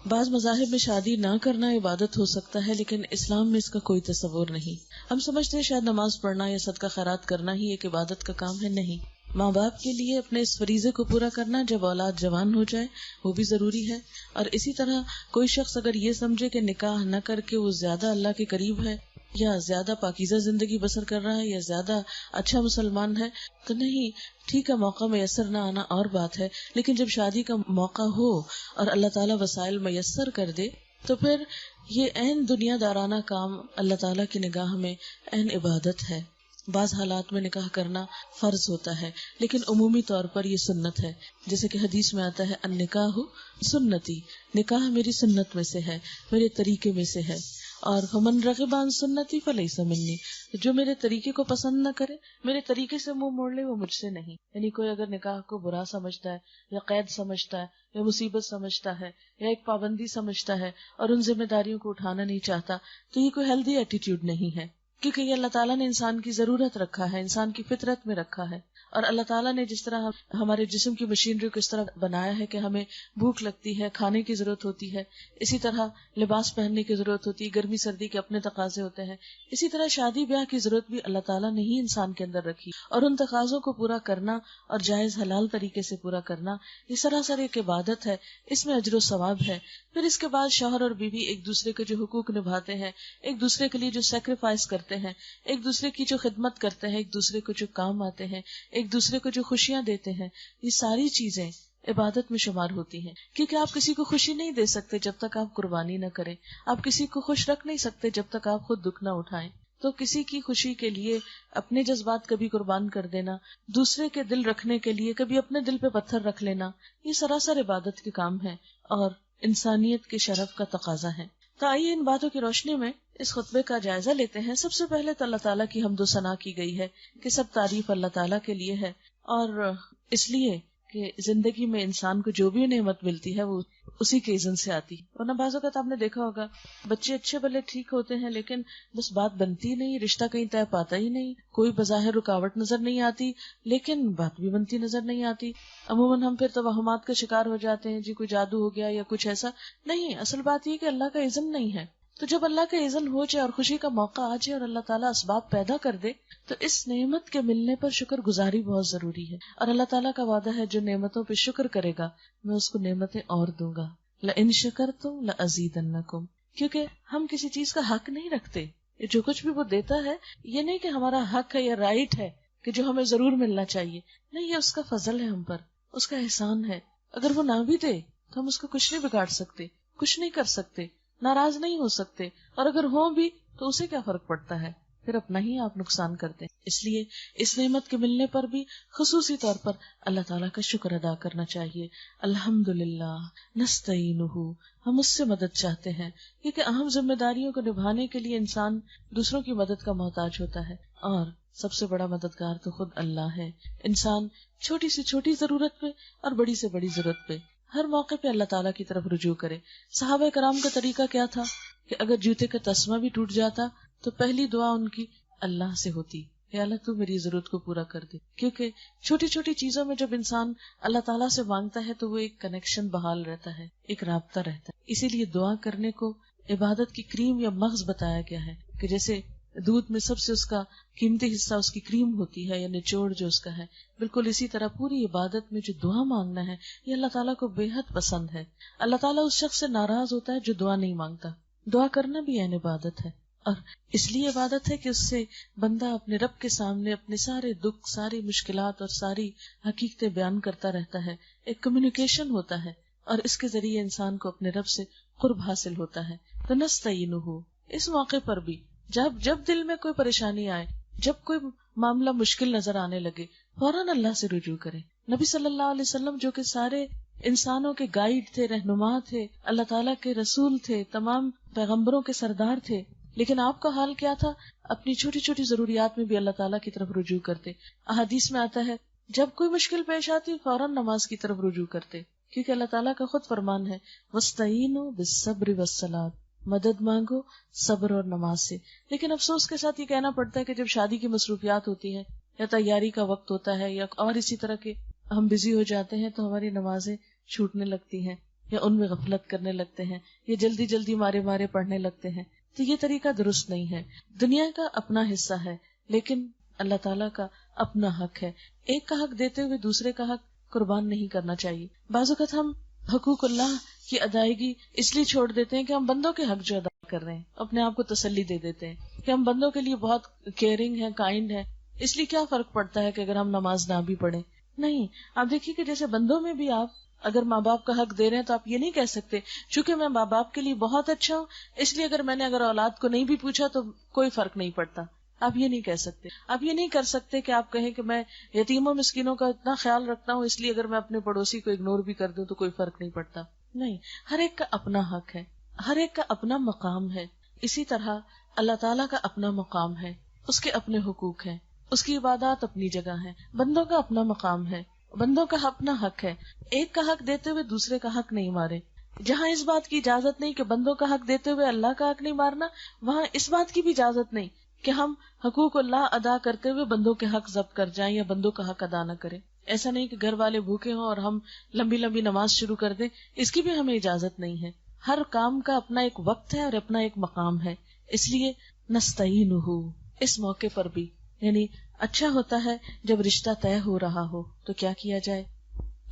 بعض مذاہب میں شادی نہ کرنا عبادت ہو سکتا ہے، لیکن اسلام میں اس کا کوئی تصور نہیں۔ ہم سمجھتے ہیں شاید نماز پڑھنا یا صدقہ خیرات کرنا ہی ایک عبادت کا کام ہے، نہیں۔ ماں باپ کے لیے اپنے اس فریضے کو پورا کرنا جب اولاد جوان ہو جائے وہ بھی ضروری ہے، اور اسی طرح کوئی شخص اگر یہ سمجھے کہ نکاح نہ کر کے وہ زیادہ اللہ کے قریب ہے یا زیادہ پاکیزہ زندگی بسر کر رہا ہے یا زیادہ اچھا مسلمان ہے تو نہیں، ٹھیک ہے، موقع میسر نہ آنا اور بات ہے، لیکن جب شادی کا موقع ہو اور اللہ تعالیٰ وسائل میسر کر دے تو پھر یہ عین دنیا دارانہ کام اللہ تعالیٰ کی نگاہ میں عین عبادت ہے۔ بعض حالات میں نکاح کرنا فرض ہوتا ہے، لیکن عمومی طور پر یہ سنت ہے، جیسے کہ حدیث میں آتا ہے النکاح سنتی، نکاح میری سنت میں سے ہے، میرے طریقے میں سے ہے، اور فمن رغب عن سنتی فلیس منی، جو میرے طریقے کو پسند نہ کرے، میرے طریقے سے منہ موڑ لے، وہ مجھ سے نہیں۔ یعنی کوئی اگر نکاح کو برا سمجھتا ہے یا قید سمجھتا ہے یا مصیبت سمجھتا ہے یا ایک پابندی سمجھتا ہے اور ان ذمہ داریوں کو اٹھانا نہیں چاہتا تو یہ کوئی ہیلدی ایٹیٹیوڈ نہیں ہے، کیونکہ یہ اللہ تعالیٰ نے انسان کی ضرورت رکھا ہے، انسان کی فطرت میں رکھا ہے، اور اللہ تعالیٰ نے جس طرح ہمارے جسم کی مشینری کو اس طرح بنایا ہے کہ ہمیں بھوک لگتی ہے، کھانے کی ضرورت ہوتی ہے، اسی طرح لباس پہننے کی ضرورت ہوتی ہے، گرمی سردی کے اپنے تقاضے ہوتے ہیں، اسی طرح شادی بیاہ کی ضرورت بھی اللہ تعالیٰ نے ہی انسان کے اندر رکھی، اور ان تقاضوں کو پورا کرنا اور جائز حلال طریقے سے پورا کرنا یہ سراسر ایک عبادت ہے، اس میں اجر و ثواب ہے۔ پھر اس کے بعد شوہر اور بیوی ایک دوسرے کے جو حقوق نبھاتے ہیں، ایک دوسرے کے لیے جو سیکریفائس کرتے ہیں، ایک دوسرے کی جو خدمت کرتے ہیں، ایک دوسرے کو جو کام آتے ہیں، ایک دوسرے کو جو خوشیاں دیتے ہیں، یہ ساری چیزیں عبادت میں شمار ہوتی ہیں، کیونکہ آپ کسی کو خوشی نہیں دے سکتے جب تک آپ قربانی نہ کریں، آپ کسی کو خوش رکھ نہیں سکتے جب تک آپ خود دکھ نہ اٹھائیں، تو کسی کی خوشی کے لیے اپنے جذبات کبھی قربان کر دینا، دوسرے کے دل رکھنے کے لیے کبھی اپنے دل پہ پتھر رکھ لینا، یہ سراسر عبادت کے کام ہے اور انسانیت کے شرف کا تقاضا ہے۔ تو آئیے ان باتوں کی روشنی میں اس خطبے کا جائزہ لیتے ہیں۔ سب سے پہلے تو اللہ تعالیٰ کی حمد و ثنا کی گئی ہے کہ سب تعریف اللہ تعالیٰ کے لیے ہے، اور اس لیے کہ زندگی میں انسان کو جو بھی نعمت ملتی ہے وہ اسی کے اذن سے آتی ہے، ورنہ بعض اوقات آپ نے دیکھا ہوگا بچے اچھے بھلے ٹھیک ہوتے ہیں لیکن بس بات بنتی نہیں، رشتہ کہیں طے پاتا ہی نہیں، کوئی بظاہر رکاوٹ نظر نہیں آتی لیکن بات بھی بنتی نظر نہیں آتی۔ عموماً ہم پھر توہمات کا شکار ہو جاتے ہیں، جی کوئی جادو ہو گیا یا کچھ ایسا نہیں، اصل بات یہ کہ اللہ کا اذن نہیں ہے۔ تو جب اللہ کا اذن ہو جائے اور خوشی کا موقع آ جائے اور اللہ تعالیٰ اسباب پیدا کر دے تو اس نعمت کے ملنے پر شکر گزاری بہت ضروری ہے، اور اللہ تعالیٰ کا وعدہ ہے جو نعمتوں پہ شکر کرے گا میں اس کو نعمتیں اور دوں گا، لئن شکرتم لأزیدنکم، کیونکہ ہم کسی چیز کا حق نہیں رکھتے، جو کچھ بھی وہ دیتا ہے یہ نہیں کہ ہمارا حق ہے یا رائٹ ہے کہ جو ہمیں ضرور ملنا چاہیے، نہیں، یہ اس کا فضل ہے ہم پر، اس کا احسان ہے۔ اگر وہ نہ بھی دے تو ہم اس کو کچھ نہیں بگاڑ سکتے، کچھ نہیں کر سکتے، ناراض نہیں ہو سکتے، اور اگر ہوں بھی تو اسے کیا فرق پڑتا ہے، پھر اپنا ہی آپ نقصان کرتے ہیں۔ اس لیے اس نعمت کے ملنے پر بھی خصوصی طور پر اللہ تعالیٰ کا شکر ادا کرنا چاہیے۔ الحمدللہ نستعینہ، ہم اس سے مدد چاہتے ہیں، کیونکہ اہم ذمہ داریوں کو نبھانے کے لیے انسان دوسروں کی مدد کا محتاج ہوتا ہے، اور سب سے بڑا مددگار تو خود اللہ ہے۔ انسان چھوٹی سے چھوٹی ضرورت پہ اور بڑی سے بڑی ضرورت پہ ہر موقع پہ اللہ تعالیٰ کی طرف رجوع کرے۔ صحابہ کرام کا طریقہ کیا تھا کہ اگر جوتے کا تسمہ بھی ٹوٹ جاتا تو پہلی دعا ان کی اللہ سے ہوتی، اے اللہ تو میری ضرورت کو پورا کر دے، کیونکہ چھوٹی چھوٹی چیزوں میں جب انسان اللہ تعالیٰ سے مانگتا ہے تو وہ ایک کنیکشن بحال رہتا ہے، ایک رابطہ رہتا ہے۔ اسی لیے دعا کرنے کو عبادت کی کریم یا مغز بتایا گیا ہے، کہ جیسے دودھ میں سب سے اس کا قیمتی حصہ اس کی کریم ہوتی ہے یا نچوڑ جو اس کا ہے، بالکل اسی طرح پوری عبادت میں جو دعا مانگنا ہے یہ اللہ تعالیٰ کو بے حد پسند ہے۔ اللہ تعالیٰ اس شخص سے ناراض ہوتا ہے جو دعا نہیں مانگتا۔ دعا کرنا بھی عین عبادت ہے، اور اس لیے عبادت ہے کہ اس سے بندہ اپنے رب کے سامنے اپنے سارے دکھ، ساری مشکلات اور ساری حقیقتیں بیان کرتا رہتا ہے، ایک کمیونیکیشن ہوتا ہے، اور اس کے ذریعے انسان کو اپنے رب سے قرب حاصل ہوتا ہے۔ تو نستعینہ، اس موقع پر بھی جب دل میں کوئی پریشانی آئے، جب کوئی معاملہ مشکل نظر آنے لگے، فوراً اللہ سے رجوع کریں۔ نبی صلی اللہ علیہ وسلم جو کہ سارے انسانوں کے گائیڈ تھے، رہنما تھے، اللہ تعالیٰ کے رسول تھے، تمام پیغمبروں کے سردار تھے، لیکن آپ کا حال کیا تھا؟ اپنی چھوٹی چھوٹی ضروریات میں بھی اللہ تعالیٰ کی طرف رجوع کرتے۔ احادیث میں آتا ہے جب کوئی مشکل پیش آتی فوراً نماز کی طرف رجوع کرتے، کیونکہ اللہ تعالیٰ کا خود فرمان ہے وَاسْتَعِینُوا بِالصَّبْرِ وَالصَّلَاةِ، مدد مانگو صبر اور نماز سے۔ لیکن افسوس کے ساتھ یہ کہنا پڑتا ہے کہ جب شادی کی مصروفیات ہوتی ہیں یا تیاری کا وقت ہوتا ہے یا اور اسی طرح کے ہم بزی ہو جاتے ہیں تو ہماری نمازیں چھوٹنے لگتی ہیں۔ یا ان میں غفلت کرنے لگتے ہیں یا جلدی جلدی مارے مارے پڑھنے لگتے ہیں. تو یہ طریقہ درست نہیں ہے. دنیا کا اپنا حصہ ہے لیکن اللہ تعالیٰ کا اپنا حق ہے. ایک کا حق دیتے ہوئے دوسرے کا حق قربان نہیں کرنا چاہیے. بعض اوقات ہم حقوق اللہ کی ادائیگی اس لیے چھوڑ دیتے ہیں کہ ہم بندوں کے حق جو ادا کر رہے ہیں اپنے آپ کو تسلی دے دیتے ہیں کہ ہم بندوں کے لیے بہت کیئرنگ ہیں، کائنڈ ہیں، اس لیے کیا فرق پڑتا ہے کہ اگر ہم نماز نہ بھی پڑھیں. نہیں، آپ دیکھیے کہ جیسے بندوں میں بھی آپ اگر ماں باپ کا حق دے رہے ہیں تو آپ یہ نہیں کہہ سکتے چونکہ میں ماں باپ کے لیے بہت اچھا ہوں اس لیے اگر اولاد کو نہیں بھی پوچھا تو کوئی فرق نہیں پڑتا. آپ یہ نہیں کہہ سکتے. آپ یہ نہیں کر سکتے کہ آپ کہیں کہ میں یتیموں مسکینوں کا اتنا خیال رکھتا ہوں اس لیے اگر میں اپنے پڑوسی کو اگنور بھی کر دوں تو کوئی فرق نہیں پڑتا. نہیں، ہر ایک کا اپنا حق ہے، ہر ایک کا اپنا مقام ہے. اسی طرح اللہ تعالیٰ کا اپنا مقام ہے، اس کے اپنے حقوق ہیں، اس کی عبادات اپنی جگہ ہیں. بندوں کا اپنا مقام ہے، بندوں کا اپنا حق ہے. ایک کا حق دیتے ہوئے دوسرے کا حق نہیں مارے. جہاں اس بات کی اجازت نہیں کہ بندوں کا حق دیتے ہوئے اللہ کا حق نہیں مارنا، وہاں اس بات کی بھی اجازت نہیں کہ ہم حقوق اللہ ادا کرتے ہوئے بندوں کے حق ضبط کر جائیں یا بندوں کا حق ادا نہ کریں. ایسا نہیں کہ گھر والے بھوکے ہوں اور ہم لمبی لمبی نماز شروع کر دیں، اس کی بھی ہمیں اجازت نہیں ہے. ہر کام کا اپنا ایک وقت ہے اور اپنا ایک مقام ہے. اس لیے نستعینہ اس موقع پر بھی یعنی اچھا ہوتا ہے جب رشتہ طے ہو رہا ہو تو کیا کیا جائے،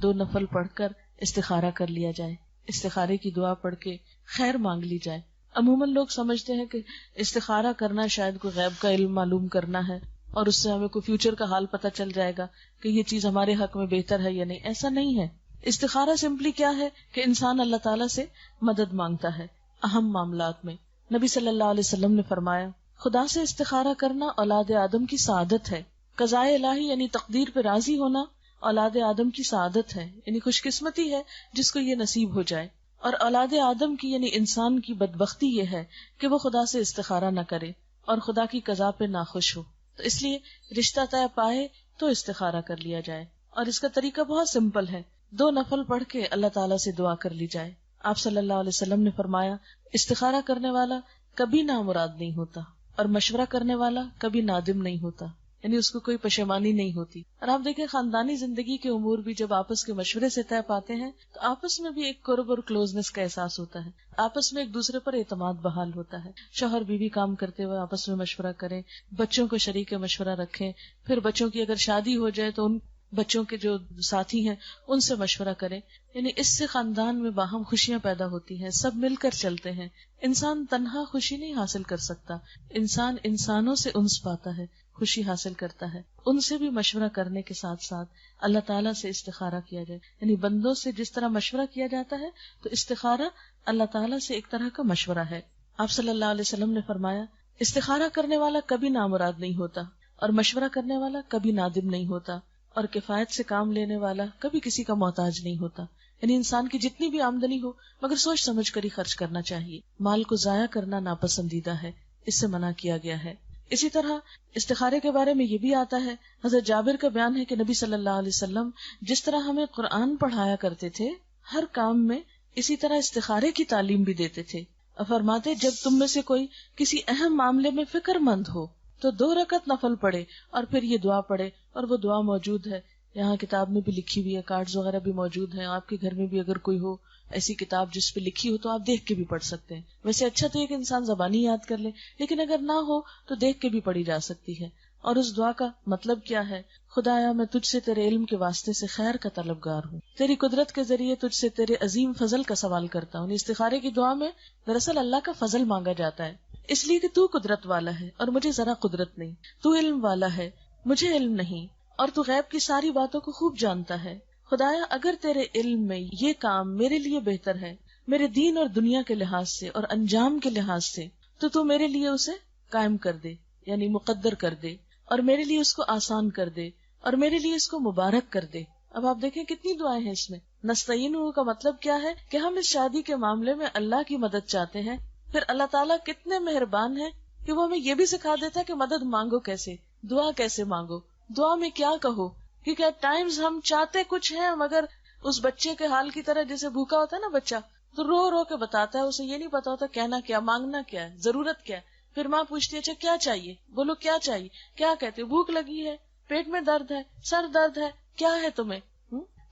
2 نفل پڑھ کر استخارہ کر لیا جائے. استخارے کی دعا پڑھ کے خیر مانگ لی جائے. عموماً لوگ سمجھتے ہیں کہ استخارہ کرنا شاید کوئی غیب کا علم معلوم کرنا ہے اور اس سے ہمیں کوئی فیوچر کا حال پتہ چل جائے گا کہ یہ چیز ہمارے حق میں بہتر ہے یا نہیں. ایسا نہیں ہے. استخارہ سمپلی کیا ہے کہ انسان اللہ تعالیٰ سے مدد مانگتا ہے اہم معاملات میں. نبی صلی اللہ علیہ وسلم نے فرمایا خدا سے استخارہ کرنا اولاد آدم کی سعادت ہے. قضائے الہی یعنی تقدیر پہ راضی ہونا اولاد آدم کی سعادت ہے، یعنی خوش قسمتی ہے جس کو یہ نصیب ہو جائے. اور اولاد آدم کی یعنی انسان کی بدبختی یہ ہے کہ وہ خدا سے استخارہ نہ کرے اور خدا کی قضا پہ ناخوش ہو. تو اس لیے رشتہ طے پائے تو استخارہ کر لیا جائے. اور اس کا طریقہ بہت سمپل ہے، 2 نفل پڑھ کے اللہ تعالیٰ سے دعا کر لی جائے. آپ صلی اللہ علیہ وسلم نے فرمایا استخارہ کرنے والا کبھی نامراد نہیں ہوتا اور مشورہ کرنے والا کبھی نادم نہیں ہوتا، یعنی اس کو کوئی پشیمانی نہیں ہوتی. اور آپ دیکھیں خاندانی زندگی کے امور بھی جب آپس کے مشورے سے طے پاتے ہیں تو آپس میں بھی ایک قرب اور کلوزنس کا احساس ہوتا ہے. آپس میں ایک دوسرے پر اعتماد بحال ہوتا ہے. شوہر بیوی کام کرتے ہوئے آپس میں مشورہ کریں، بچوں کو شریک مشورہ رکھیں، پھر بچوں کی اگر شادی ہو جائے تو ان بچوں کے جو ساتھی ہیں ان سے مشورہ کریں. یعنی اس سے خاندان میں باہم خوشیاں پیدا ہوتی ہیں، سب مل کر چلتے ہیں. انسان تنہا خوشی نہیں حاصل کر سکتا، انسان انسانوں سے انس پاتا ہے، خوشی حاصل کرتا ہے. ان سے بھی مشورہ کرنے کے ساتھ ساتھ اللہ تعالیٰ سے استخارہ کیا جائے. یعنی بندوں سے جس طرح مشورہ کیا جاتا ہے تو استخارہ اللہ تعالیٰ سے ایک طرح کا مشورہ ہے. آپ صلی اللہ علیہ وسلم نے فرمایا استخارہ کرنے والا کبھی نامراد نہیں ہوتا اور مشورہ کرنے والا کبھی نادم نہیں ہوتا اور کفایت سے کام لینے والا کبھی کسی کا محتاج نہیں ہوتا. یعنی انسان کی جتنی بھی آمدنی ہو مگر سوچ سمجھ کر ہی خرچ کرنا چاہیے. مال کو ضائع کرنا ناپسندیدہ ہے، اس سے منع کیا گیا ہے. اسی طرح استخارے کے بارے میں یہ بھی آتا ہے، حضرت جابر کا بیان ہے کہ نبی صلی اللہ علیہ وسلم جس طرح ہمیں قرآن پڑھایا کرتے تھے ہر کام میں اسی طرح استخارے کی تعلیم بھی دیتے تھے. فرماتے جب تم میں سے کوئی کسی اہم معاملے میں فکر مند ہو تو 2 رکعت نفل پڑھے اور پھر یہ دعا پڑھے. اور وہ دعا موجود ہے یہاں کتاب میں بھی لکھی ہوئی ہے، کارڈز وغیرہ بھی موجود ہیں. آپ کے گھر میں بھی اگر کوئی ہو ایسی کتاب جس پہ لکھی ہو تو آپ دیکھ کے بھی پڑھ سکتے ہیں. ویسے اچھا تو یہ کہ انسان زبانی یاد کر لے، لیکن اگر نہ ہو تو دیکھ کے بھی پڑھی جا سکتی ہے. اور اس دعا کا مطلب کیا ہے؟ خدایا میں تجھ سے تیرے علم کے واسطے سے خیر کا طلبگار ہوں، تیری قدرت کے ذریعے تجھ سے تیرے عظیم فضل کا سوال کرتا ہوں. استخارے کی دعا میں دراصل اللہ کا فضل مانگا جاتا ہے، اس لیے کہ تو قدرت والا ہے اور مجھے ذرا قدرت نہیں، تو علم والا ہے مجھے علم نہیں، اور تو غیب کی ساری باتوں کو خوب جانتا ہے. خدایا اگر تیرے علم میں یہ کام میرے لیے بہتر ہے، میرے دین اور دنیا کے لحاظ سے اور انجام کے لحاظ سے، تو میرے لیے اسے قائم کر دے، یعنی مقدر کر دے، اور میرے لیے اس کو آسان کر دے، اور میرے لیے اس کو مبارک کر دے. اب آپ دیکھیں کتنی دعائیں ہیں اس میں. نستعینہ کا مطلب کیا ہے کہ ہم اس شادی کے معاملے میں اللہ کی مدد چاہتے ہیں. پھر اللہ تعالیٰ کتنے مہربان ہیں کہ وہ ہمیں یہ بھی سکھا دیتا ہے کہ مدد مانگو کیسے، دعا کیسے مانگو، دعا میں کیا کہو. کیونکہ ایٹ ٹائمز ہم چاہتے کچھ ہیں مگر اس بچے کے حال کی طرح جیسے بھوکا ہوتا ہے نا بچہ تو رو رو کے بتاتا ہے، اسے یہ نہیں پتا ہوتا کہنا کیا، مانگنا کیا ہے، ضرورت کیا ہے. پھر ماں پوچھتی ہے اچھا کیا چاہیے، بولو کیا چاہیے، کیا کہتے ہو، بھوک لگی ہے، پیٹ میں درد ہے، سر درد ہے، کیا ہے تمہیں.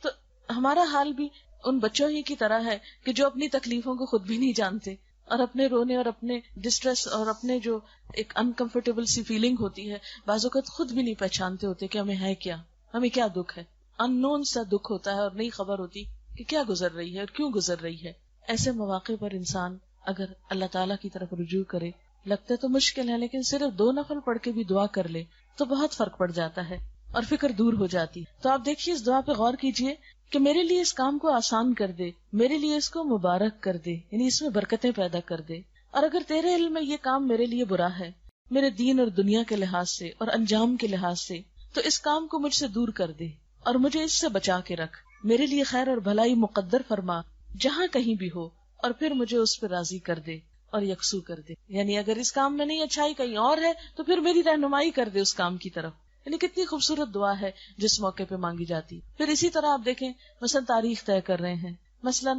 تو ہمارا حال بھی ان بچوں ہی کی طرح ہے کہ جو اپنی تکلیفوں کو خود بھی نہیں جانتے، اور اپنے رونے اور اپنے ڈسٹریس اور اپنے جو ایک انکمفرٹیبل سی فیلنگ ہوتی ہے بعض اوقات خود بھی نہیں پہچانتے ہوتے کہ ہمیں ہے کیا، ہمیں کیا دکھ ہے. ان نون سا دکھ ہوتا ہے اور نہیں خبر ہوتی کہ کیا گزر رہی ہے اور کیوں گزر رہی ہے. ایسے مواقع پر انسان اگر اللہ تعالیٰ کی طرف رجوع کرے، لگتا ہے تو مشکل ہے لیکن صرف 2 نفل پڑھ کے بھی دعا کر لے تو بہت فرق پڑ جاتا ہے اور فکر دور ہو جاتی. تو آپ دیکھیے اس دعا پہ غور کیجئے کہ میرے لیے اس کام کو آسان کر دے، میرے لیے اس کو مبارک کر دے، یعنی اس میں برکتیں پیدا کر دے. اور اگر تیرے علم میں یہ کام میرے لیے برا ہے، میرے دین اور دنیا کے لحاظ سے اور انجام کے لحاظ سے، تو اس کام کو مجھ سے دور کر دے اور مجھے اس سے بچا کے رکھ. میرے لیے خیر اور بھلائی مقدر فرما جہاں کہیں بھی ہو، اور پھر مجھے اس پہ راضی کر دے اور یکسو کر دے. یعنی اگر اس کام میں نہیں اچھائی کہیں اور ہے تو پھر میری رہنمائی کر دے اس کام کی طرف. یعنی کتنی خوبصورت دعا ہے جس موقع پہ مانگی جاتی. پھر اسی طرح آپ دیکھیں مثلا تاریخ طے کر رہے ہیں، مثلا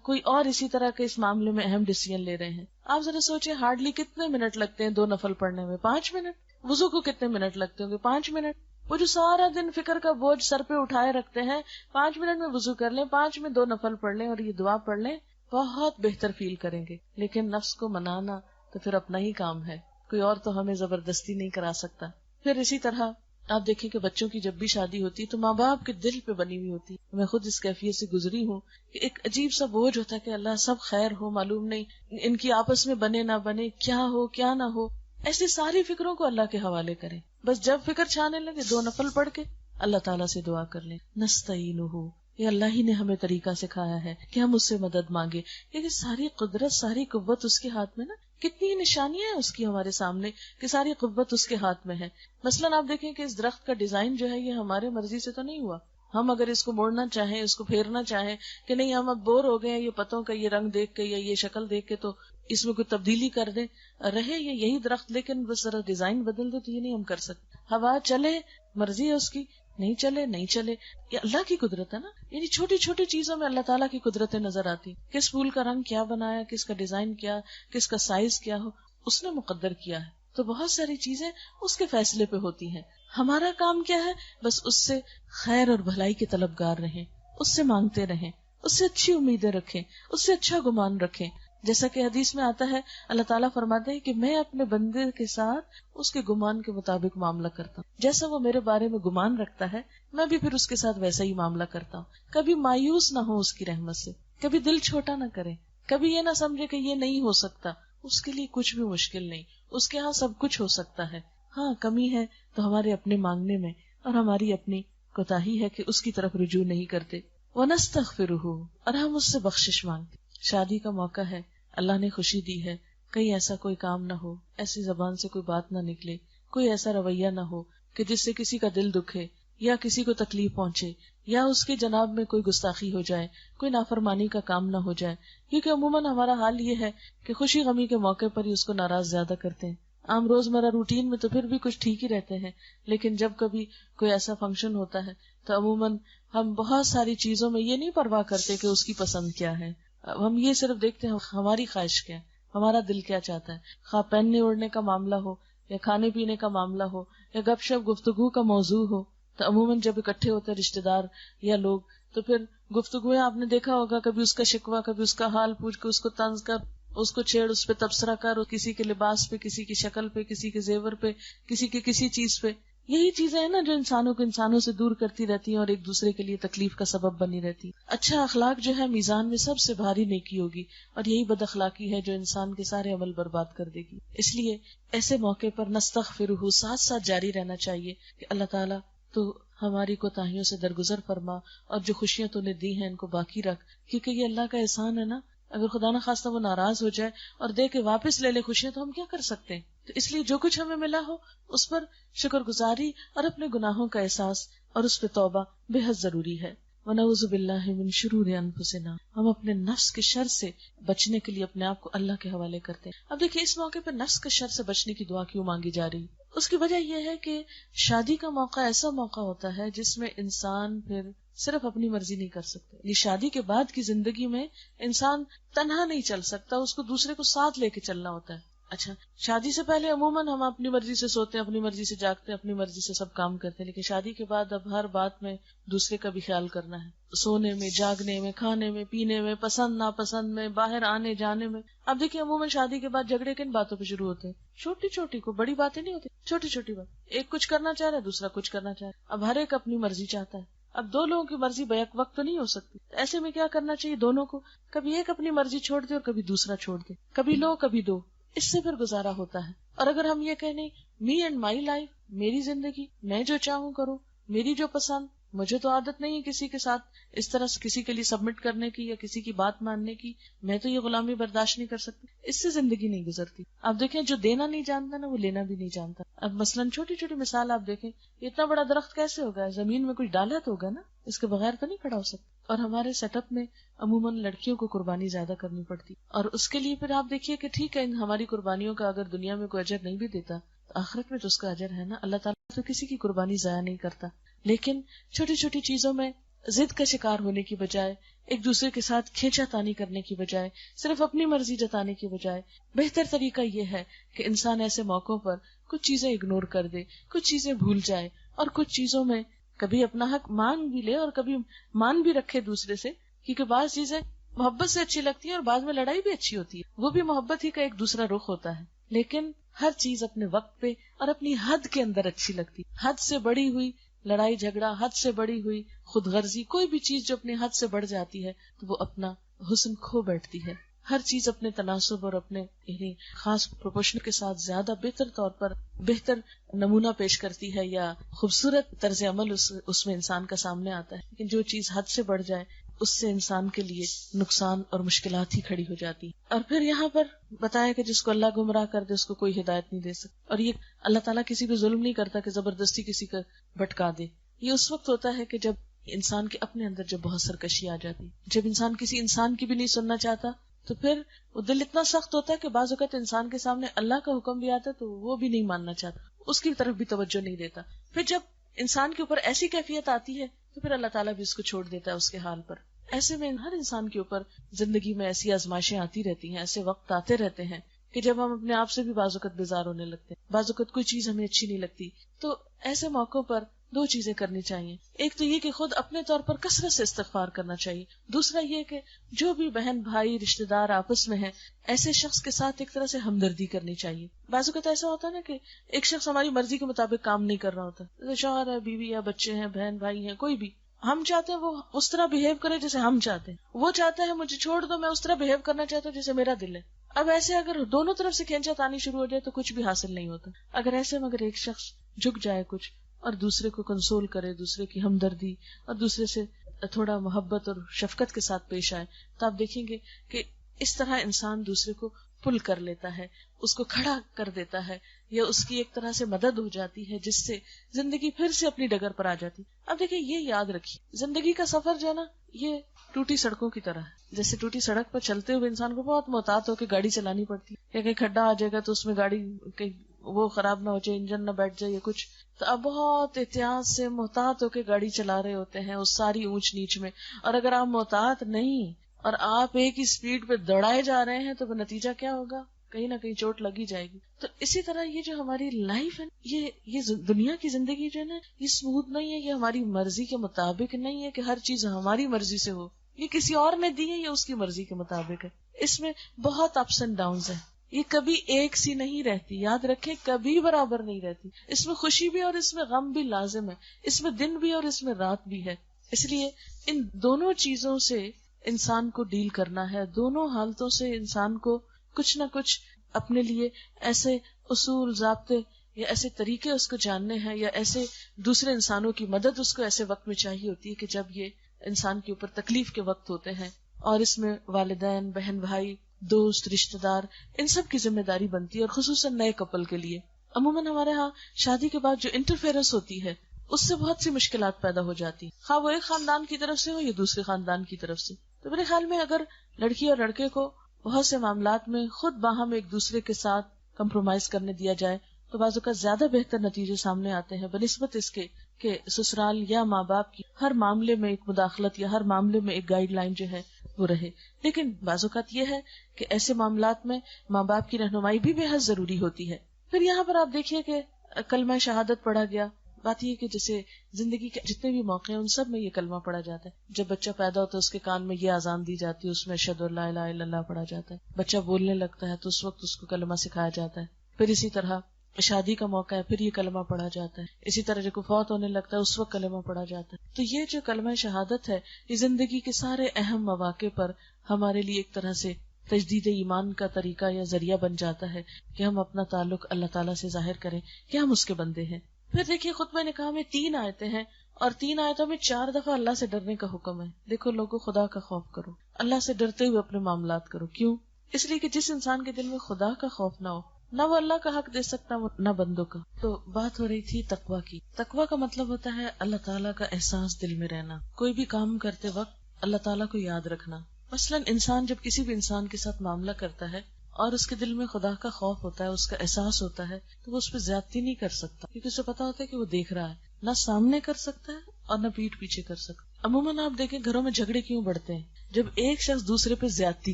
کوئی اور اسی طرح کے اس معاملے میں اہم ڈیسیژن لے رہے ہیں. آپ ذرا سوچیں ہارڈلی کتنے منٹ لگتے ہیں 2 نفل پڑھنے میں؟ 5 منٹ. وضو کو کتنے منٹ لگتے ہوں گے؟ 5 منٹ. وہ جو سارا دن فکر کا بوجھ سر پہ اٹھائے رکھتے ہیں، 5 منٹ میں وضو کر لیں، 5 میں 2 نفل پڑھ لیں اور یہ دعا پڑھ لیں، بہت بہتر فیل کریں گے. لیکن نفس کو منانا تو پھر اپنا ہی کام ہے، کوئی اور تو ہمیں زبردستی نہیں کرا سکتا. پھر اسی طرح آپ دیکھیں کہ بچوں کی جب بھی شادی ہوتی تو ماں باپ کے دل پہ بنی ہوئی ہوتی. میں خود اس کیفیت سے گزری ہوں کہ ایک عجیب سا بوجھ ہوتا ہے کہ اللہ سب خیر ہو، معلوم نہیں ان کی آپس میں بنے نہ بنے، کیا ہو کیا نہ ہو. ایسی ساری فکروں کو اللہ کے حوالے کریں. بس جب فکر چھانے لگے 2 نفل پڑھ کے اللہ تعالیٰ سے دعا کر لیں. نستعینہ، یہ اللہ ہی نے ہمیں طریقہ سکھایا ہے کہ ہم اس سے مدد مانگے، کیونکہ ساری قدرت ساری قوت اس کے ہاتھ میں نا. کتنی نشانیاں ہیں اس کی ہمارے سامنے کہ ساری قوت اس کے ہاتھ میں ہے. مثلاً آپ دیکھیں کہ اس درخت کا ڈیزائن جو ہے یہ ہمارے مرضی سے تو نہیں ہوا. ہم اگر اس کو موڑنا چاہیں، اس کو پھیرنا چاہیں کہ نہیں ہم اب بور ہو گئے ہیں یہ پتوں کا یہ رنگ دیکھ کے یا یہ شکل دیکھ کے، تو اس میں کوئی تبدیلی کر دیں، رہے یہ یہی درخت لیکن بس ذرا ڈیزائن بدل دے، تو یہ نہیں ہم کر سکتے. ہوا چلے مرضی ہے اس کی، نہیں چلے نہیں چلے، یہ اللہ کی قدرت ہے نا. یعنی چھوٹی چھوٹی چیزوں میں اللہ تعالیٰ کی قدرتیں نظر آتی. کس پھول کا رنگ کیا بنایا، کس کا ڈیزائن کیا، کس کا سائز کیا ہو، اس نے مقدر کیا ہے. تو بہت ساری چیزیں اس کے فیصلے پہ ہوتی ہیں. ہمارا کام کیا ہے؟ بس اس سے خیر اور بھلائی کے طلبگار رہیں، اس سے مانگتے رہیں، اس سے اچھی امیدیں رکھیں، اس سے اچھا گمان رکھیں. جیسا کہ حدیث میں آتا ہے اللہ تعالیٰ فرماتے ہیں کہ میں اپنے بندے کے ساتھ اس کے گمان کے مطابق معاملہ کرتا ہوں. جیسا وہ میرے بارے میں گمان رکھتا ہے میں بھی پھر اس کے ساتھ ویسا ہی معاملہ کرتا ہوں. کبھی مایوس نہ ہو اس کی رحمت سے، کبھی دل چھوٹا نہ کرے، کبھی یہ نہ سمجھے کہ یہ نہیں ہو سکتا. اس کے لیے کچھ بھی مشکل نہیں، اس کے ہاں سب کچھ ہو سکتا ہے. ہاں کمی ہے تو ہمارے اپنے مانگنے میں، اور ہماری اپنی کوتاہی ہے کہ اس کی طرف رجوع نہیں کرتے. وَنَسْتَغْفِرُهُ، اور ہم اس سے بخشش مانگتے. شادی کا موقع ہے، اللہ نے خوشی دی ہے، کہیں ایسا کوئی کام نہ ہو، ایسی زبان سے کوئی بات نہ نکلے، کوئی ایسا رویہ نہ ہو کہ جس سے کسی کا دل دکھے یا کسی کو تکلیف پہنچے یا اس کے جناب میں کوئی گستاخی ہو جائے، کوئی نافرمانی کا کام نہ ہو جائے. کیونکہ عموماً ہمارا حال یہ ہے کہ خوشی غمی کے موقع پر ہی اس کو ناراض زیادہ کرتے ہیں. عام روزمرہ روٹین میں تو پھر بھی کچھ ٹھیک ہی رہتے ہیں، لیکن جب کبھی کوئی ایسا فنکشن ہوتا ہے تو عموماً ہم بہت ساری چیزوں میں یہ نہیں پرواہ کرتے کہ اس کی پسند کیا ہے. ہم یہ صرف دیکھتے ہیں ہماری خواہش کیا ہے، ہمارا دل کیا چاہتا ہے. خواہ پہننے اوڑھنے کا معاملہ ہو یا کھانے پینے کا معاملہ ہو یا گپ شپ گفتگو کا موضوع ہو، تو عموماً جب اکٹھے ہوتے ہیں رشتے دار یا لوگ تو پھر گفتگویں آپ نے دیکھا ہوگا، کبھی اس کا شکوہ، کبھی اس کا حال پوچھ کے اس کو طنز کر، اس کو چھیڑ، اس پہ تبصرہ کر، کسی کے لباس پہ، کسی کی شکل پہ، کسی کے زیور پہ، کسی کی کسی چیز پہ. یہی چیزیں ہیں نا جو انسانوں کو انسانوں سے دور کرتی رہتی ہیں اور ایک دوسرے کے لیے تکلیف کا سبب بنی رہتی. اچھا اخلاق جو ہے میزان میں سب سے بھاری نیکی ہوگی، اور یہی بد اخلاقی ہے جو انسان کے سارے عمل برباد کر دے گی. اس لیے ایسے موقع پر نستغفرہ ساتھ ساتھ جاری رہنا چاہیے کہ اللہ تعالیٰ تو ہماری کوتاہیوں سے درگزر فرما، اور جو خوشیاں تو نے دی ہیں ان کو باقی رکھ، کیونکہ یہ اللہ کا احسان ہے نا. اگر خدا نہ خواستہ وہ ناراض ہو جائے اور دے کے واپس لے لے خوشیاں تو ہم کیا کر سکتے ہیں. تو اس لیے جو کچھ ہمیں ملا ہو اس پر شکر گزاری اور اپنے گناہوں کا احساس اور اس پہ توبہ بے حد ضروری ہے. وَنَعُوذُ بِاللَّهِ مِن شُرُورِ أَنفُسِنَا، ہم اپنے نفس کے شر سے بچنے کے لیے اپنے آپ کو اللہ کے حوالے کرتے ہیں. اب دیکھیں اس موقع پہ نفس کے شر سے بچنے کی دعا کیوں مانگی جا رہی؟ اس کی وجہ یہ ہے کہ شادی کا موقع ایسا موقع ہوتا ہے جس میں انسان پھر صرف اپنی مرضی نہیں کر سکتے. یہ شادی کے بعد کی زندگی میں انسان تنہا نہیں چل سکتا، اس کو دوسرے کو ساتھ لے کے چلنا ہوتا ہے. اچھا، شادی سے پہلے عموماً ہم اپنی مرضی سے سوتے ہیں، اپنی مرضی سے جاگتے ہیں، اپنی مرضی سے سب کام کرتے ہیں، لیکن شادی کے بعد اب ہر بات میں دوسرے کا بھی خیال کرنا ہے، سونے میں، جاگنے میں، کھانے میں، پینے میں، پسند ناپسند میں، باہر آنے جانے میں۔ اب دیکھیے عموماً شادی کے بعد جھگڑے کن باتوں پہ شروع ہوتے ہیں؟ چھوٹی چھوٹی، کو بڑی باتیں نہیں ہوتی، چھوٹی چھوٹی بات، ایک کچھ کرنا چاہ رہا ہے، دوسرا کچھ کرنا چاہ رہا ہے، اب ہر ایک اپنی مرضی چاہتا ہے۔ اب دو لوگوں کی مرضی بیک وقت تو نہیں ہو سکتی، ایسے میں کیا کرنا چاہیے دونوں کو؟ کبھی ایک اپنی مرضی چھوڑ دے اور کبھی دوسرا چھوڑ دے، کبھی لو کبھی دو، اس سے پھر گزارا ہوتا ہے۔ اور اگر ہم یہ کہیں نہیں، می اینڈ مائی لائف، میری زندگی، میں جو چاہوں کروں، میری جو پسند، مجھے تو عادت نہیں ہے کسی کے ساتھ اس طرح سے کسی کے لیے سبمٹ کرنے کی یا کسی کی بات ماننے کی، میں تو یہ غلامی برداشت نہیں کر سکتی، اس سے زندگی نہیں گزرتی۔ اب دیکھیں جو دینا نہیں جانتا نا، وہ لینا بھی نہیں جانتا۔ اب مثلاً چھوٹی چھوٹی مثال آپ دیکھیں، اتنا بڑا درخت کیسے ہوگا؟ زمین میں کچھ ڈالا تو ہوگا نا، اس کے بغیر تو نہیں کھڑا ہو سکتا۔ اور ہمارے سیٹ اپ میں عموماً لڑکیوں کو قربانی زیادہ کرنی پڑتی، اور اس کے لیے پھر آپ دیکھیے کہ ٹھیک ہے، ہماری قربانیوں کا اگر دنیا میں کوئی اجر نہیں بھی دیتا تو آخرت میں تو اس کا اجر ہے نا۔ اللہ تعالیٰ تو کسی کی قربانی ضائع نہیں کرتا۔ لیکن چھوٹی چھوٹی چیزوں میں ضد کا شکار ہونے کی بجائے، ایک دوسرے کے ساتھ کھینچا تانی کرنے کی بجائے، صرف اپنی مرضی جتانے کی بجائے، بہتر طریقہ یہ ہے کہ انسان ایسے موقعوں پر کچھ چیزیں اگنور کر دے، کچھ چیزیں بھول جائے، اور کچھ چیزوں میں کبھی اپنا حق مانگ بھی لے اور کبھی مان بھی رکھے دوسرے سے، کیونکہ بعض چیزیں محبت سے اچھی لگتی ہیں اور بعد میں لڑائی بھی اچھی ہوتی ہے، وہ بھی محبت ہی کا ایک دوسرا رخ ہوتا ہے۔ لیکن ہر چیز اپنے وقت پہ اور اپنی حد کے اندر اچھی لگتی۔ حد سے بڑی ہوئی لڑائی جھگڑا، حد سے بڑی ہوئی خود غرضی، کوئی بھی چیز جو اپنی حد سے بڑھ جاتی ہے تو وہ اپنا حسن کھو بیٹھتی ہے۔ ہر چیز اپنے تناسب اور اپنے یعنی خاص پروپورشن کے ساتھ زیادہ بہتر طور پر بہتر نمونہ پیش کرتی ہے، یا خوبصورت طرز عمل اس میں انسان کا سامنے آتا ہے۔ لیکن جو چیز حد سے بڑھ جائے اس سے انسان کے لیے نقصان اور مشکلات ہی کھڑی ہو جاتی۔ اور پھر یہاں پر بتایا کہ جس کو اللہ گمراہ کر دے اس کو کوئی ہدایت نہیں دے سکتا، اور یہ اللہ تعالیٰ کسی پہ ظلم نہیں کرتا کہ زبردستی کسی کا بھٹکا دے۔ یہ اس وقت ہوتا ہے کہ جب انسان کے اپنے اندر جب بہت سرکشی آ جاتی، جب انسان کسی انسان کی بھی نہیں سننا چاہتا، تو پھر وہ دل اتنا سخت ہوتا ہے کہ بعض اوقات انسان کے سامنے اللہ کا حکم بھی آتا ہے تو وہ بھی نہیں ماننا چاہتا، اس کی طرف بھی توجہ نہیں دیتا۔ پھر جب انسان کے اوپر ایسی کیفیت آتی ہے تو پھر اللہ تعالیٰ بھی اس کو چھوڑ دیتا ہے اس کے حال پر۔ ایسے میں ہر انسان کے اوپر زندگی میں ایسی آزمائشیں آتی رہتی ہیں، ایسے وقت آتے رہتے ہیں کہ جب ہم اپنے آپ سے بھی بعض اوقات بیزار ہونے لگتے ہیں، بعض اوقات کوئی چیز ہمیں اچھی نہیں لگتی۔ تو ایسے موقعوں پر دو چیزیں کرنی چاہیے، ایک تو یہ کہ خود اپنے طور پر کثرت سے استغفار کرنا چاہیے، دوسرا یہ کہ جو بھی بہن بھائی رشتہ دار آپس میں ہیں ایسے شخص کے ساتھ ایک طرح سے ہمدردی کرنی چاہیے۔ بعض اوقات ایسا ہوتا ہے نا کہ ایک شخص ہماری مرضی کے مطابق کام نہیں کر رہا ہوتا، جیسے شوہر ہے، بیوی ہے، بچے ہیں، بہن بھائی ہیں، کوئی بھی، ہم چاہتے ہیں وہ اس طرح بہیو کرے جیسے ہم چاہتے ہیں، وہ چاہتا ہے مجھے چھوڑ دو، میں اس طرح بہیو کرنا چاہتا ہوں جیسے میرا دل ہے۔ اب ایسے اگر دونوں طرف سے کھینچا تانی شروع ہو جائے تو کچھ بھی حاصل نہیں ہوتا۔ اگر ایسے میں اگر ایک شخص جھک جائے کچھ اور دوسرے کو کنسول کرے، دوسرے کی ہمدردی اور دوسرے سے تھوڑا محبت اور شفقت کے ساتھ پیش آئے، تو آپ دیکھیں گے کہ اس طرح انسان دوسرے کو پل کر لیتا ہے، اس کو کھڑا کر دیتا ہے، یا اس کی ایک طرح سے مدد ہو جاتی ہے، جس سے زندگی پھر سے اپنی ڈگر پر آ جاتی۔ اب دیکھیں یہ یاد رکھیے، زندگی کا سفر جو ہے نا یہ ٹوٹی سڑکوں کی طرح ہے۔ جیسے ٹوٹی سڑک پر چلتے ہوئے انسان کو بہت محتاط ہو کے گاڑی چلانی پڑتی ہے، یا کہیں کھڈا آ جائے گا تو اس میں گاڑی کہیں وہ خراب نہ ہو جائے، انجن نہ بیٹھ جائے یا کچھ، تو اب بہت احتیاط سے محتاط ہو کے گاڑی چلا رہے ہوتے ہیں اس ساری اونچ نیچ میں۔ اور اگر آپ محتاط نہیں اور آپ ایک ہی سپیڈ پہ دوڑائے جا رہے ہیں تو وہ نتیجہ کیا ہوگا؟ کہیں نہ کہیں چوٹ لگی جائے گی۔ تو اسی طرح یہ جو ہماری لائف ہے، یہ دنیا کی زندگی جو ہے نا، یہ اسموتھ نہیں ہے، یہ ہماری مرضی کے مطابق نہیں ہے کہ ہر چیز ہماری مرضی سے ہو، یہ کسی اور نے دی ہے یا اس کی مرضی کے مطابق ہے۔ اس میں بہت اپس اینڈ ڈاؤنز ہیں، یہ کبھی ایک سی نہیں رہتی، یاد رکھیں کبھی برابر نہیں رہتی۔ اس میں خوشی بھی اور اس میں غم بھی لازم ہے، اس میں دن بھی اور اس میں رات بھی ہے۔ اس لیے ان دونوں چیزوں سے انسان کو ڈیل کرنا ہے، دونوں حالتوں سے انسان کو کچھ نہ کچھ اپنے لیے ایسے اصول ضابطے یا ایسے طریقے اس کو جاننے ہیں، یا ایسے دوسرے انسانوں کی مدد اس کو ایسے وقت میں چاہیے ہوتی ہے کہ جب یہ انسان کے اوپر تکلیف کے وقت ہوتے ہیں، اور اس میں والدین، بہن بھائی، دوست، رشتہ دار، ان سب کی ذمہ داری بنتی ہے، اور خصوصاً نئے کپل کے لیے۔ عموماً ہمارے ہاں شادی کے بعد جو انٹرفیئرنس ہوتی ہے اس سے بہت سی مشکلات پیدا ہو جاتی ہیں، خواہ وہ ایک خاندان کی طرف سے ہو یا دوسرے خاندان کی طرف سے۔ تو میرے خیال میں اگر لڑکی اور لڑکے کو بہت سے معاملات میں خود باہم ایک دوسرے کے ساتھ کمپرومائز کرنے دیا جائے تو بعض اوقات زیادہ بہتر نتیجے سامنے آتے ہیں، بنسبت اس کے کہ سسرال یا ماں باپ کی ہر معاملے میں ایک مداخلت یا ہر معاملے میں ایک گائیڈ لائن جو ہے وہ رہے. لیکن بعض اوقات یہ ہے کہ ایسے معاملات میں ماں باپ کی رہنمائی بھی بے حد ضروری ہوتی ہے. پھر یہاں پر آپ دیکھیے کہ کلمہ شہادت پڑھا گیا. بات یہ کہ جیسے زندگی کے جتنے بھی موقع ہیں ان سب میں یہ کلمہ پڑھا جاتا ہے. جب بچہ پیدا ہوتا ہے اس کے کان میں یہ اذان دی جاتی ہے, اس میں اشہد ان لا الہ الا اللہ پڑھا جاتا ہے. بچہ بولنے لگتا ہے تو اس وقت اس کو کلمہ سکھایا جاتا ہے. پھر اسی طرح شادی کا موقع ہے, پھر یہ کلمہ پڑھا جاتا ہے. اسی طرح جب فوت ہونے لگتا ہے اس وقت کلمہ پڑھا جاتا ہے. تو یہ جو کلمہ شہادت ہے یہ زندگی کے سارے اہم مواقع پر ہمارے لیے ایک طرح سے تجدید ایمان کا طریقہ یا ذریعہ بن جاتا ہے کہ ہم اپنا تعلق اللہ تعالیٰ سے ظاہر کریں کہ ہم اس کے بندے ہیں. پھر دیکھیے خطبہ نکاح میں 3 آیتیں ہیں اور 3 آیتوں میں 4 دفعہ اللہ سے ڈرنے کا حکم ہے. دیکھو لوگوں, خدا کا خوف کرو, اللہ سے ڈرتے ہوئے اپنے معاملات کرو. کیوں؟ اس لیے کہ جس انسان کے دل میں خدا کا خوف نہ ہو, نہ وہ اللہ کا حق دے سکتا نہ بندوں کا. تو بات ہو رہی تھی تقویٰ کی. تقویٰ کا مطلب ہوتا ہے اللہ تعالیٰ کا احساس دل میں رہنا, کوئی بھی کام کرتے وقت اللہ تعالیٰ کو یاد رکھنا. مثلاً انسان جب کسی بھی انسان کے ساتھ معاملہ کرتا ہے اور اس کے دل میں خدا کا خوف ہوتا ہے, اس کا احساس ہوتا ہے, تو وہ اس پہ زیادتی نہیں کر سکتا کیونکہ اسے پتا ہوتا ہے کہ وہ دیکھ رہا ہے. نہ سامنے کر سکتا ہے اور نہ پیٹھ پیچھے کر سکتا. عموماً آپ دیکھیں گھروں میں جھگڑے کیوں بڑھتے ہیں؟ جب ایک شخص دوسرے پہ زیادتی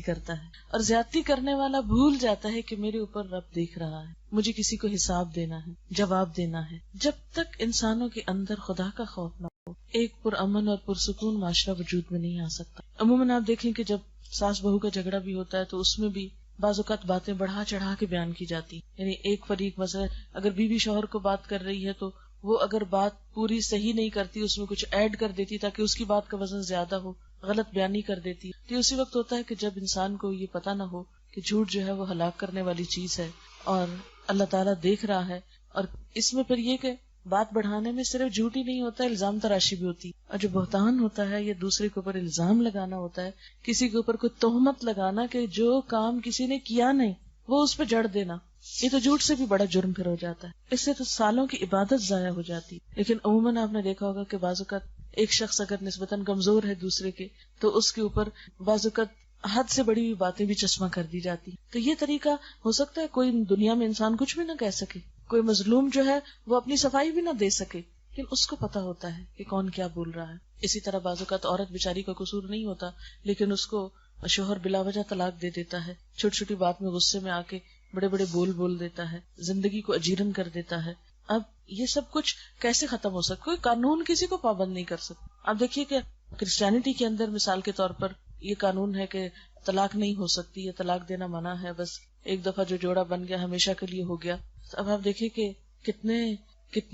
کرتا ہے اور زیادتی کرنے والا بھول جاتا ہے کہ میرے اوپر رب دیکھ رہا ہے, مجھے کسی کو حساب دینا ہے, جواب دینا ہے. جب تک انسانوں کے اندر خدا کا خوف نہ ہو ایک پرامن اور پرسکون معاشرہ وجود میں نہیں آ سکتا. عموماً آپ دیکھیں کہ جب ساس بہو کا جھگڑا بھی ہوتا ہے تو اس میں بھی بعض اوقات باتیں بڑھا چڑھا کے بیان کی جاتی. یعنی ایک فریق مثلا اگر بیوی شوہر کو بات کر رہی ہے تو وہ اگر بات پوری صحیح نہیں کرتی, اس میں کچھ ایڈ کر دیتی تاکہ اس کی بات کا وزن زیادہ ہو, غلط بیانی کر دیتی. تو یہ اسی وقت ہوتا ہے کہ جب انسان کو یہ پتا نہ ہو کہ جھوٹ جو ہے وہ ہلاک کرنے والی چیز ہے اور اللہ تعالیٰ دیکھ رہا ہے. اور اس میں پھر یہ کہ بات بڑھانے میں صرف جھوٹ ہی نہیں ہوتا, الزام تراشی بھی ہوتی. اور جو بہتان ہوتا ہے یہ دوسرے کے اوپر الزام لگانا ہوتا ہے, کسی کے اوپر کوئی تہمت لگانا کہ جو کام کسی نے کیا نہیں وہ اس پہ جڑ دینا. یہ تو جھوٹ سے بھی بڑا جرم پھر ہو جاتا ہے. اس سے تو سالوں کی عبادت ضائع ہو جاتی. لیکن عموماً آپ نے دیکھا ہوگا کہ بعض اوقات ایک شخص اگر نسبتاً کمزور ہے دوسرے کے تو اس کے اوپر بعض اوقات حد سے بڑی ہوئی باتیں بھی چشمہ کر دی جاتی. تو یہ طریقہ ہو سکتا ہے کوئی دنیا میں انسان کچھ بھی نہ کہہ سکے, کوئی مظلوم جو ہے وہ اپنی صفائی بھی نہ دے سکے, لیکن اس کو پتا ہوتا ہے کہ کون کیا بول رہا ہے. اسی طرح بعض اوقات عورت بیچاری کا قصور نہیں ہوتا لیکن اس کو شوہر بلا وجہ طلاق دے دیتا ہے, چھوٹی چھوٹی بات میں غصے میں آ کے بڑے بڑے بول دیتا ہے, زندگی کو اجیرن کر دیتا ہے. اب یہ سب کچھ کیسے ختم ہو سکتا؟ کوئی قانون کسی کو پابند نہیں کر سکتا. آپ دیکھیے کہ کرسچینٹی کے اندر مثال کے طور پر یہ قانون ہے کہ طلاق نہیں ہو سکتی, یا طلاق دینا منع ہے, بس ایک دفعہ جو جوڑا بن گیا ہمیشہ کے لیے ہو گیا. اب آپ دیکھیں کہ کتنی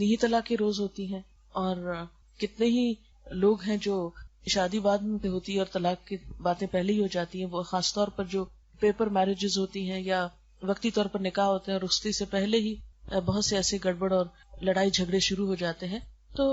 ہی طلاق کی روز ہوتی ہیں اور کتنے ہی لوگ ہیں جو شادی بعد میں ہوتی ہے اور طلاق کی باتیں پہلے ہی ہو جاتی ہیں. وہ خاص طور پر جو پیپر میرجز ہوتی ہیں یا وقتی طور پر نکاح ہوتے ہیں اور رخصتی سے پہلے ہی بہت سے ایسے گڑبڑ اور لڑائی جھگڑے شروع ہو جاتے ہیں. تو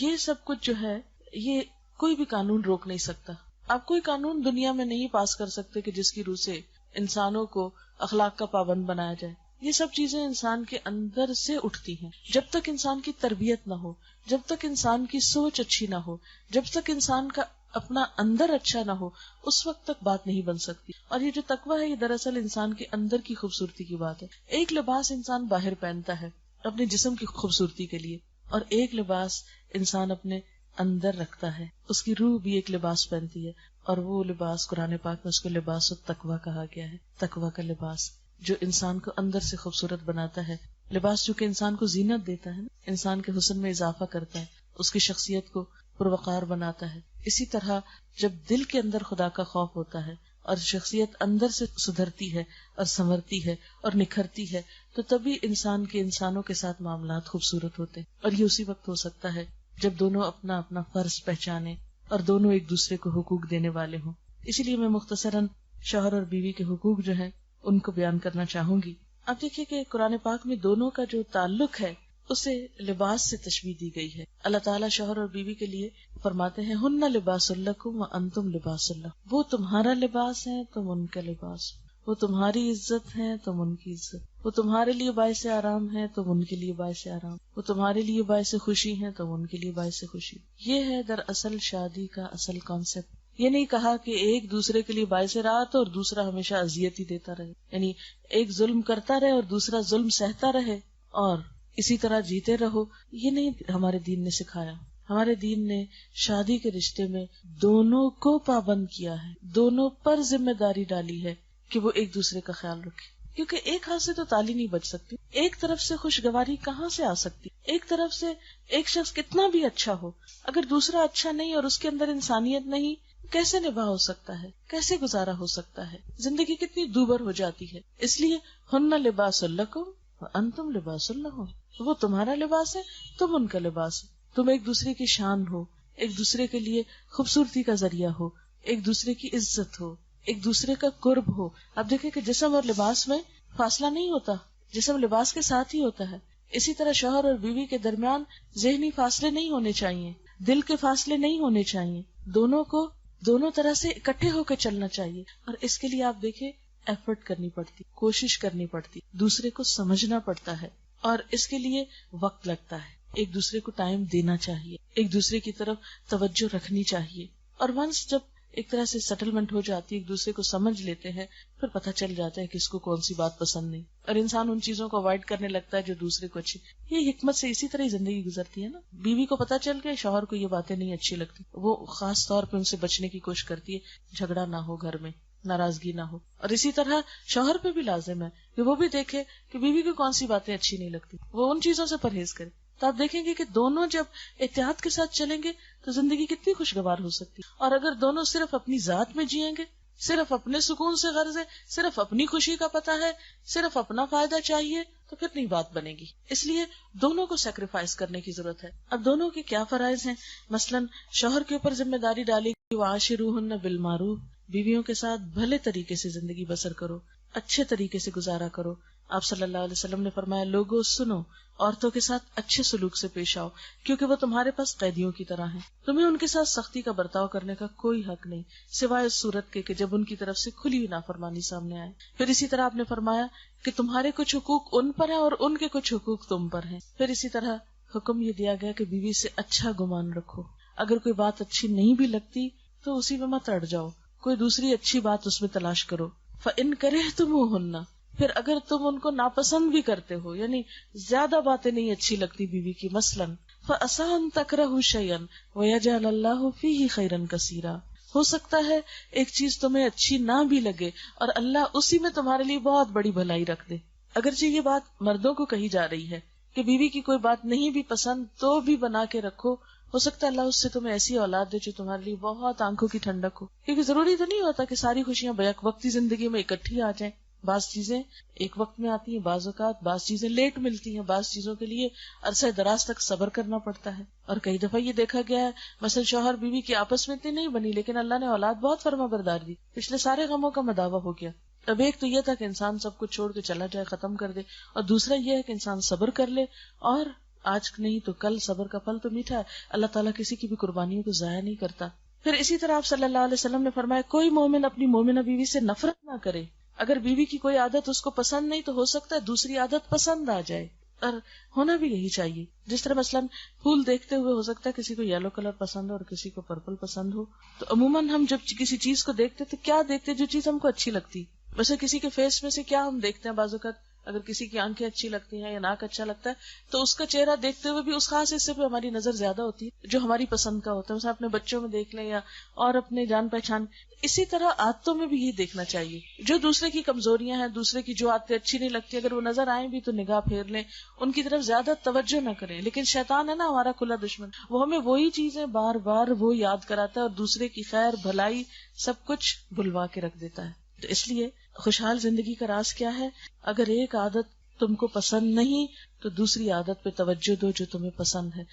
یہ سب کچھ جو ہے یہ کوئی بھی قانون روک نہیں سکتا. آپ کوئی قانون دنیا میں نہیں پاس کر سکتے کہ جس کی روح سے انسانوں کو اخلاق کا پابند بنایا جائے. یہ سب چیزیں انسان کے اندر سے اٹھتی ہیں. جب تک انسان کی تربیت نہ ہو, جب تک انسان کی سوچ اچھی نہ ہو, جب تک انسان کا اپنا اندر اچھا نہ ہو, اس وقت تک بات نہیں بن سکتی. اور یہ جو تقویٰ ہے یہ دراصل انسان کے اندر کی خوبصورتی کی بات ہے. ایک لباس انسان باہر پہنتا ہے اپنے جسم کی خوبصورتی کے لیے, اور ایک لباس انسان اپنے اندر رکھتا ہے, اس کی روح بھی ایک لباس پہنتی ہے, اور وہ لباس قرآن پاک میں اس کو لباس التقویٰ کہا گیا ہے. تقویٰ کا لباس جو انسان کو اندر سے خوبصورت بناتا ہے. لباس جو کہ انسان کو زینت دیتا ہے, انسان کے حسن میں اضافہ کرتا ہے, اس کی شخصیت کو پروقار بناتا ہے. اسی طرح جب دل کے اندر خدا کا خوف ہوتا ہے اور شخصیت اندر سے سدھرتی ہے اور سنورتی ہے اور نکھرتی ہے, تو تبھی انسان کے انسانوں کے ساتھ معاملات خوبصورت ہوتے ہیں. اور یہ اسی وقت ہو سکتا ہے جب دونوں اپنا اپنا فرض پہچانے اور دونوں ایک دوسرے کو حقوق دینے والے ہوں. اسی لیے میں مختصراً شوہر اور بیوی کے حقوق جو ہیں ان کو بیان کرنا چاہوں گی. آپ دیکھیے کہ قرآن پاک میں دونوں کا جو تعلق ہے اسے لباس سے تشبیہ دی گئی ہے. اللہ تعالیٰ شوہر اور بیوی کے لیے فرماتے ہیں ہن لباس لکم وانتم لباس لہم, وہ تمہارا لباس ہے تم ان کا لباس, وہ تمہاری عزت ہے تم ان کی عزت, وہ تمہارے لیے باعث آرام ہے تم ان کے لیے باعث آرام, وہ تمہارے لیے باعث خوشی ہے تم ان کے لیے باعث خوشی. یہ ہے دراصل شادی کا اصل کانسیپٹ. یہ نہیں کہا کہ ایک دوسرے کے لیے باعث راحت اور دوسرا ہمیشہ اذیت ہی دیتا رہے, یعنی ایک ظلم کرتا رہے اور دوسرا ظلم سہتا رہے اور اسی طرح جیتے رہو. یہ نہیں ہمارے دین نے سکھایا. ہمارے دین نے شادی کے رشتے میں دونوں کو پابند کیا ہے، دونوں پر ذمہ داری ڈالی ہے کہ وہ ایک دوسرے کا خیال رکھے، کیونکہ ایک ہاتھ سے تو تالی نہیں بج سکتی، ایک طرف سے خوشگواری کہاں سے آ سکتی، ایک طرف سے ایک شخص کتنا بھی اچھا ہو، اگر دوسرا اچھا نہیں اور اس کے اندر انسانیت نہیں، کیسے نباہ ہو سکتا ہے، کیسے گزارا ہو سکتا ہے، زندگی کتنی دوبر ہو جاتی ہے۔ اس لیے ہن لباس لکم وانتم لباس لہم، وہ تمہارا لباس ہے، تم ان کا لباس ہے، تم ایک دوسرے کی شان ہو، ایک دوسرے کے لیے خوبصورتی کا ذریعہ ہو، ایک دوسرے کی عزت ہو، ایک دوسرے کا قرب ہو۔ اب دیکھیں کہ جسم اور لباس میں فاصلہ نہیں ہوتا، جسم لباس کے ساتھ ہی ہوتا ہے۔ اسی طرح شوہر اور بیوی کے درمیان ذہنی فاصلے نہیں ہونے چاہیے، دل کے فاصلے نہیں ہونے چاہیے، دونوں کو دونوں طرح سے اکٹھے ہو کے چلنا چاہیے۔ اور اس کے لیے آپ دیکھیں ایفرٹ کرنی پڑتی، کوشش کرنی پڑتی، دوسرے کو سمجھنا پڑتا ہے، اور اس کے لیے وقت لگتا ہے، ایک دوسرے کو ٹائم دینا چاہیے، ایک دوسرے کی طرف توجہ رکھنی چاہیے۔ اور ونس جب ایک طرح سے سیٹلمنٹ ہو جاتی ہے، ایک دوسرے کو سمجھ لیتے ہیں، پھر پتہ چل جاتا ہے کہ اس کو کون سی بات پسند نہیں، اور انسان ان چیزوں کو اوائڈ کرنے لگتا ہے جو دوسرے کو اچھی۔ یہ حکمت سے اسی طرح ہی زندگی گزرتی ہے نا۔ بیوی کو پتہ چل گیا شوہر کو یہ باتیں نہیں اچھی لگتی، وہ خاص طور پہ ان سے بچنے کی کوشش کرتی ہے، جھگڑا نہ ہو گھر میں، ناراضگی نہ ہو۔ اور اسی طرح شوہر پہ بھی لازم ہے کہ وہ بھی دیکھے کہ بیوی کو کون سی باتیں اچھی نہیں لگتی، وہ ان چیزوں سے پرہیز کرے۔ تو آپ دیکھیں گے کہ دونوں جب احتیاط کے ساتھ چلیں گے تو زندگی کتنی خوشگوار ہو سکتی، اور اگر دونوں صرف اپنی ذات میں جیئیں گے، صرف اپنے سکون سے غرض ہے، صرف اپنی خوشی کا پتہ ہے، صرف اپنا فائدہ چاہیے، تو پھر نہیں بات بنے گی۔ اس لیے دونوں کو سیکریفائس کرنے کی ضرورت ہے۔ اب دونوں کے کیا فرائض ہیں؟ مثلاً شوہر کے اوپر ذمہ داری ڈالی کہ وعاشروہن بالمعروف، بیویوں کے ساتھ بھلے طریقے سے زندگی بسر کرو، اچھے طریقے سے گزارا کرو۔ آپ صلی اللہ علیہ وسلم نے فرمایا، لوگو سنو، عورتوں کے ساتھ اچھے سلوک سے پیش آؤ، کیونکہ وہ تمہارے پاس قیدیوں کی طرح ہیں، تمہیں ان کے ساتھ سختی کا برتاؤ کرنے کا کوئی حق نہیں، سوائے اس صورت کے کہ جب ان کی طرف سے کھلی ہوئی نافرمانی سامنے آئے۔ پھر اسی طرح آپ نے فرمایا کہ تمہارے کچھ حقوق ان پر ہیں اور ان کے کچھ حقوق تم پر ہیں۔ پھر اسی طرح حکم یہ دیا گیا کہ بیوی سے اچھا گمان رکھو، اگر کوئی بات اچھی نہیں بھی لگتی تو اسی میں مت اڑ جاؤ، کوئی دوسری اچھی بات اس میں تلاش کرو۔ فَإِن كَرِهْتُمُوهُنَّ، پھر اگر تم ان کو ناپسند بھی کرتے ہو، یعنی زیادہ باتیں نہیں اچھی لگتی بیوی کی، مثلاً فَأَسَىٰ أَن تَكْرَهُوا شَيْئًا وَيَجْعَلَ اللَّهُ فِيهِ خَيْرًا كَثِيرًا، ہو سکتا ہے ایک چیز تمہیں اچھی نہ بھی لگے اور اللہ اسی میں تمہارے لیے بہت بڑی بھلائی رکھ دے۔ اگرچہ یہ بات مردوں کو کہی جا رہی ہے کہ بیوی کی کوئی بات نہیں بھی پسند تو بھی بنا کے رکھو، ہو سکتا ہے اللہ اس سے تمہیں ایسی اولاد دے جو تمہارے لیے بہت آنکھوں کی ٹھنڈک ہو، کیونکہ ضروری تو نہیں ہوتا کہ ساری خوشیاں بیک وقتی زندگی میں اکٹھی آ جائیں، بعض چیزیں ایک وقت میں آتی ہیں، بعض اوقات بعض چیزیں لیٹ ملتی ہیں، بعض چیزوں کے لیے عرصہ دراز تک صبر کرنا پڑتا ہے۔ اور کئی دفعہ یہ دیکھا گیا ہے مثلا شوہر بیوی کی آپس میں اتنی نہیں بنی لیکن اللہ نے اولاد بہت فرما بردار دی، پچھلے سارے غموں کا مداوع ہو گیا۔ اب ایک تو یہ تھا کہ انسان سب کچھ چھوڑ کے چلا جائے، ختم کر دے، اور دوسرا یہ ہے کہ انسان صبر کر لے، اور آج نہیں تو کل صبر کا پھل تو میٹھا ہے، اللہ تعالیٰ کسی کی بھی قربانیوں کو ضائع نہیں کرتا۔ پھر اسی طرح آپ صلی اللہ علیہ وسلم نے فرمایا، کوئی مومن اپنی مومنہ بیوی سے نفرت نہ کرے، اگر بیوی کی کوئی عادت اس کو پسند نہیں تو ہو سکتا ہے دوسری عادت پسند آ جائے، اور ہونا بھی یہی چاہیے۔ جس طرح مثلاً پھول دیکھتے ہوئے ہو سکتا ہے کسی کو یلو کلر پسند ہو اور کسی کو پرپل پسند ہو، تو عموماً ہم جب کسی چیز کو دیکھتے تو کیا دیکھتے؟ جو چیز ہم کو اچھی لگتی۔ ویسے کسی کے فیس میں سے کیا ہم دیکھتے ہیں؟ بعض اوقات اگر کسی کی آنکھیں اچھی لگتی ہیں یا ناک اچھا لگتا ہے تو اس کا چہرہ دیکھتے ہوئے بھی اس خاص حصے پہ ہماری نظر زیادہ ہوتی ہے جو ہماری پسند کا ہوتا ہے، مثلا اپنے بچوں میں دیکھ لیں یا اور اپنے جان پہچان۔ اسی طرح عادتوں میں بھی یہ دیکھنا چاہیے، جو دوسرے کی کمزوریاں ہیں، دوسرے کی جو عادتیں اچھی نہیں لگتی، اگر وہ نظر آئیں بھی تو نگاہ پھیر لیں، ان کی طرف زیادہ توجہ نہ کریں۔ لیکن شیطان ہے نا ہمارا کھلا دشمن، وہ ہمیں وہی چیزیں بار بار وہ یاد کراتا ہے اور دوسرے کی خیر بھلائی سب کچھ بھلوا کے رکھ دیتا ہے۔ تو اس لیے خوشحال زندگی کا راز کیا ہے؟ اگر ایک عادت تم کو پسند نہیں تو دوسری عادت پہ توجہ دو جو تمہیں پسند ہے۔